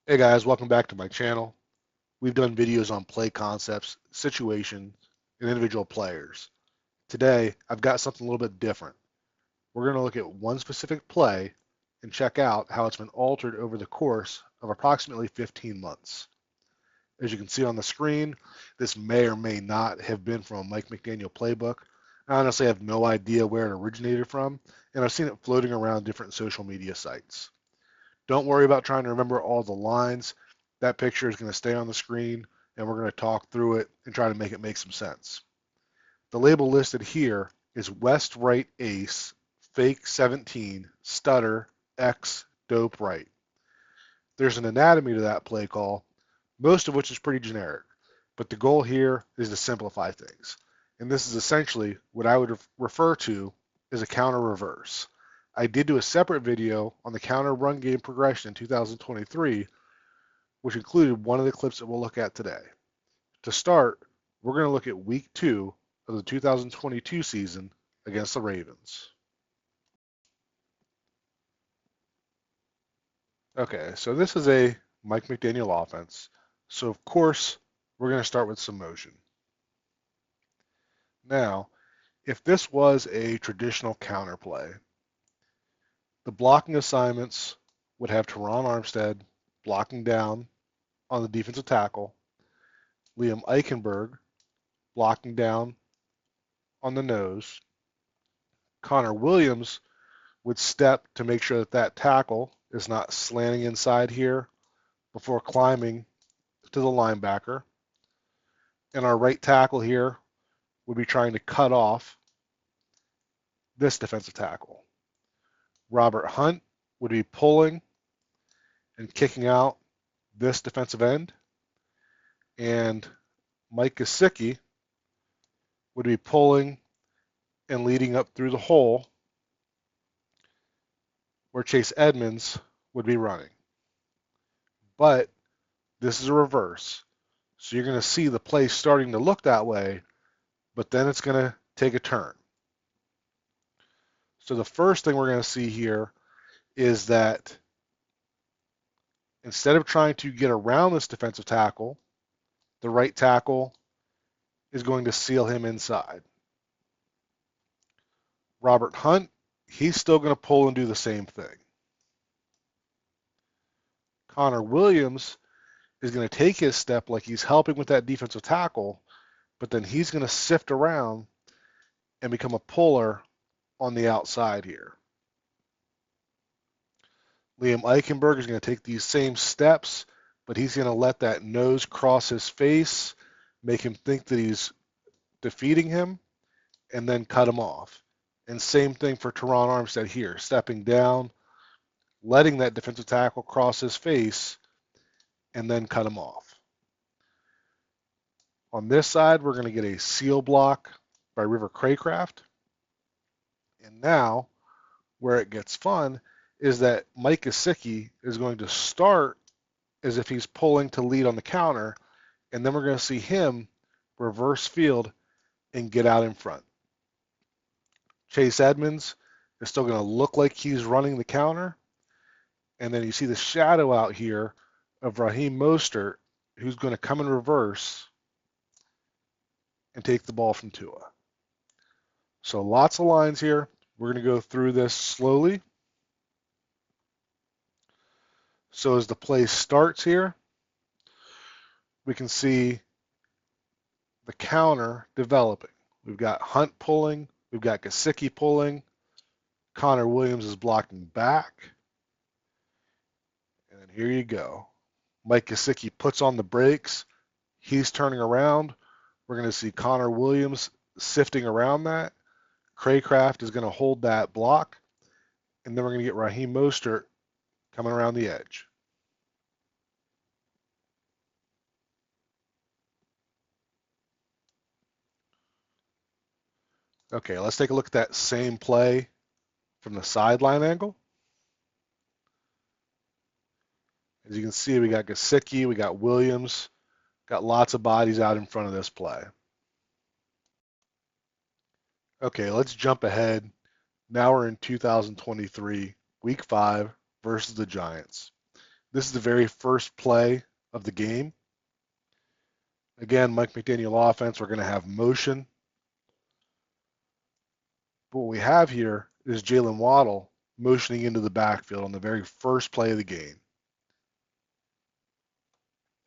Hey guys, welcome back to my channel. We've done videos on play concepts, situations, and individual players. Today, I've got something a little bit different. We're going to look at one specific play and check out how it's been altered over the course of approximately 15 months. As you can see on the screen, this may or may not have been from a Mike McDaniel playbook. I honestly have no idea where it originated from, and I've seen it floating around different social media sites. Don't worry about trying to remember all the lines. That picture is going to stay on the screen, and we're going to talk through it and try to make it make some sense. The label listed here is West Right Ace, Fake 17, Stutter, X, Dope Right. There's an anatomy to that play call, most of which is pretty generic, but the goal here is to simplify things. And this is essentially what I would refer to as a counter reverse. I did do a separate video on the counter run game progression in 2023, which included one of the clips that we'll look at today. To start, we're going to look at week 2 of the 2022 season against the Ravens. Okay, so this is a Mike McDaniel offense. So of course, we're going to start with some motion. Now, if this was a traditional counter play, the blocking assignments would have Teron Armstead blocking down on the defensive tackle, Liam Eichenberg blocking down on the nose. Connor Williams would step to make sure that that tackle is not slanting inside here before climbing to the linebacker. And our right tackle here would be trying to cut off this defensive tackle. Robert Hunt would be pulling and kicking out this defensive end. And Mike Gesicki would be pulling and leading up through the hole where Chase Edmonds would be running. But this is a reverse. So you're going to see the play starting to look that way, but then it's going to take a turn. So the first thing we're going to see here is that instead of trying to get around this defensive tackle, the right tackle is going to seal him inside. Robert Hunt, he's still going to pull and do the same thing. Connor Williams is going to take his step like he's helping with that defensive tackle, but then he's going to sift around and become a puller on the outside here. Liam Eichenberg is going to take these same steps, but he's going to let that nose cross his face, make him think that he's defeating him, and then cut him off. And same thing for Teron Armstead here, stepping down, letting that defensive tackle cross his face, and then cut him off. On this side, we're going to get a seal block by River Craycraft. And now, where it gets fun is that Mike Gesicki is going to start as if he's pulling to lead on the counter, and then we're going to see him reverse field and get out in front. Chase Edmonds is still going to look like he's running the counter, and then you see the shadow out here of Raheem Mostert, who's going to come in reverse and take the ball from Tua. So lots of lines here. We're going to go through this slowly. So as the play starts here, we can see the counter developing. We've got Hunt pulling. We've got Gesicki pulling. Connor Williams is blocking back. And then here you go. Mike Gesicki puts on the brakes. He's turning around. We're going to see Connor Williams sifting around that. Craycraft is going to hold that block. And then we're going to get Raheem Mostert coming around the edge. Okay, let's take a look at that same play from the sideline angle. As you can see, we got Gesicki, we got Williams, got lots of bodies out in front of this play. Okay, let's jump ahead. Now we're in 2023, week 5 versus the Giants. This is the very first play of the game. Again, Mike McDaniel offense, we're going to have motion. But what we have here is Jalen Waddle motioning into the backfield on the very first play of the game.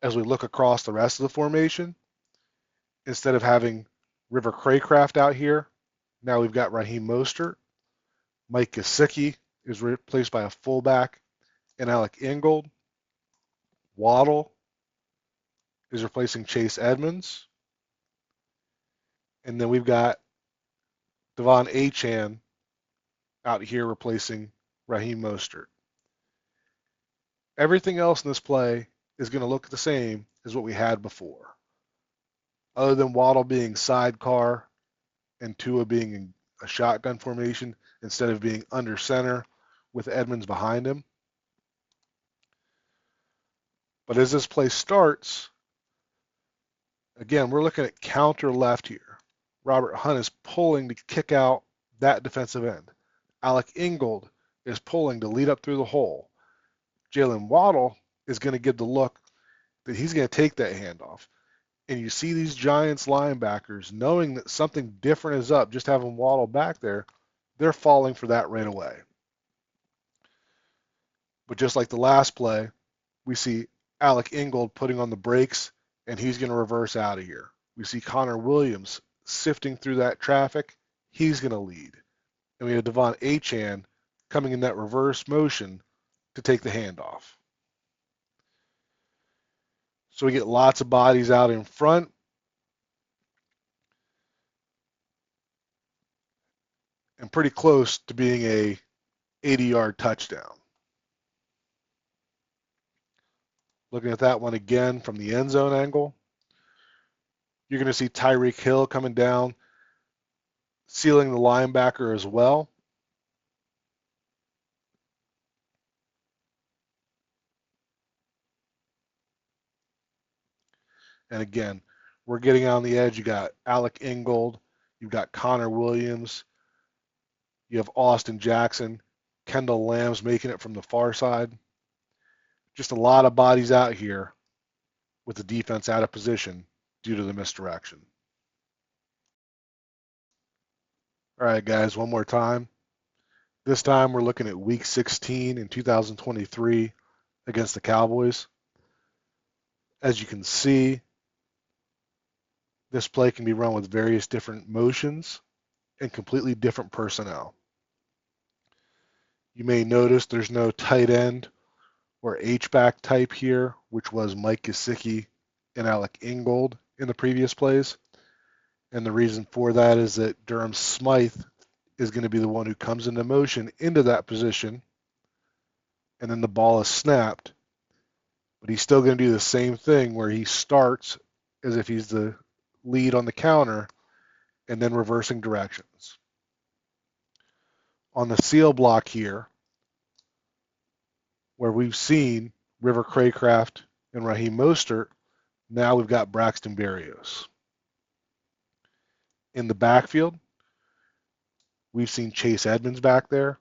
As we look across the rest of the formation, instead of having River Craycraft out here, now we've got Raheem Mostert. Mike Gesicki is replaced by a fullback, and Alec Ingold. Waddle is replacing Chase Edmonds. And then we've got Devon Achane out here replacing Raheem Mostert. Everything else in this play is going to look the same as what we had before, other than Waddle being sidecar and Tua being in a shotgun formation instead of being under center with Edmonds behind him. But as this play starts, again, we're looking at counter left here. Robert Hunt is pulling to kick out that defensive end. Alec Ingold is pulling to lead up through the hole. Jalen Waddle is going to give the look that he's going to take that handoff. And you see these Giants linebackers, knowing that something different is up, just having Waddle back there, they're falling for that right away. But just like the last play, we see Alec Ingold putting on the brakes, and he's going to reverse out of here. We see Connor Williams sifting through that traffic. He's going to lead. And we have Devon Achane coming in that reverse motion to take the handoff. So we get lots of bodies out in front. And pretty close to being a 80-yard touchdown. Looking at that one again from the end zone angle, you're going to see Tyreek Hill coming down, sealing the linebacker as well. And again, we're getting on the edge. You got Alec Ingold, you've got Connor Williams, you have Austin Jackson, Kendall Lamb's making it from the far side. Just a lot of bodies out here with the defense out of position due to the misdirection. All right, guys, one more time. This time we're looking at Week 16 in 2023 against the Cowboys. As you can see, this play can be run with various different motions and completely different personnel. You may notice there's no tight end or H-back type here, which was Mike Gesicki and Alec Ingold in the previous plays. And the reason for that is that Durham Smythe is going to be the one who comes into motion into that position, and then the ball is snapped. But he's still going to do the same thing where he starts as if he's the lead on the counter and then reversing directions. On the seal block here, where we've seen River Craycraft and Raheem Mostert, now we've got Braxton Berrios. In the backfield, we've seen Chase Edmonds back there.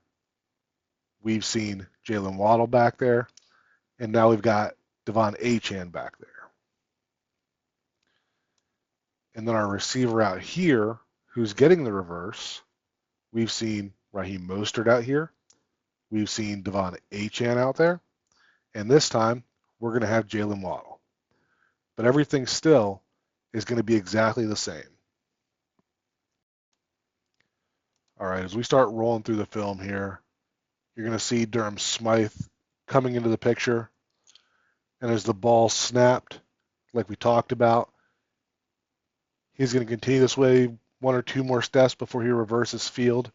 We've seen Jalen Waddle back there. And now we've got Devon Achane back there. And then our receiver out here, who's getting the reverse, we've seen Raheem Mostert out here. We've seen Devon Achane out there. And this time, we're going to have Jalen Waddle. But everything still is going to be exactly the same. All right, as we start rolling through the film here, you're going to see Durham Smythe coming into the picture. And as the ball snapped, like we talked about, he's going to continue this way one or two more steps before he reverses field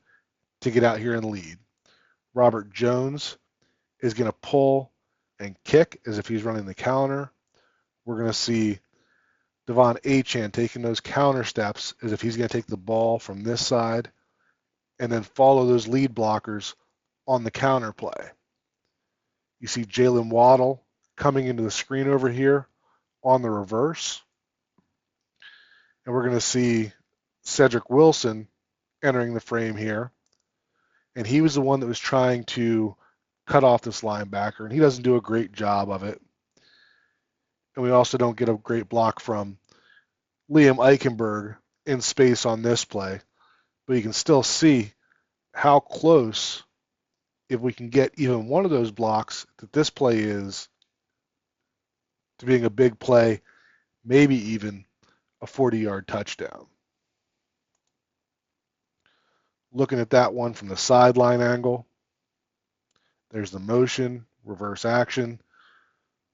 to get out here and lead. Robert Jones is going to pull and kick as if he's running the counter. We're going to see Devon Achane taking those counter steps as if he's going to take the ball from this side and then follow those lead blockers on the counter play. You see Jalen Waddle coming into the screen over here on the reverse. And we're going to see Cedric Wilson entering the frame here. And he was the one that was trying to cut off this linebacker, and he doesn't do a great job of it. And we also don't get a great block from Liam Eichenberg in space on this play, but you can still see how close, if we can get even one of those blocks, that this play is to being a big play, maybe even a 40-yard touchdown. Looking at that one from the sideline angle, there's the motion, reverse action,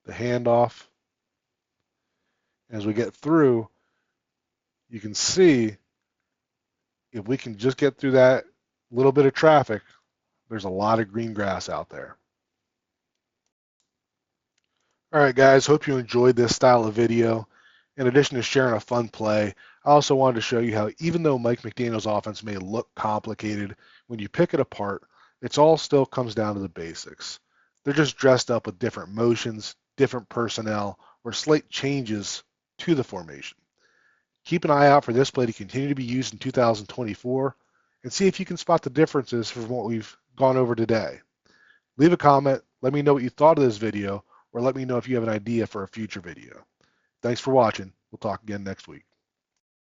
the handoff. As we get through, you can see if we can just get through that little bit of traffic, there's a lot of green grass out there. All right, guys, hope you enjoyed this style of video. In addition to sharing a fun play, I also wanted to show you how even though Mike McDaniel's offense may look complicated, when you pick it apart, it all still comes down to the basics. They're just dressed up with different motions, different personnel, or slight changes to the formation. Keep an eye out for this play to continue to be used in 2024 and see if you can spot the differences from what we've gone over today. Leave a comment, let me know what you thought of this video, or let me know if you have an idea for a future video. Thanks for watching. We'll talk again next week.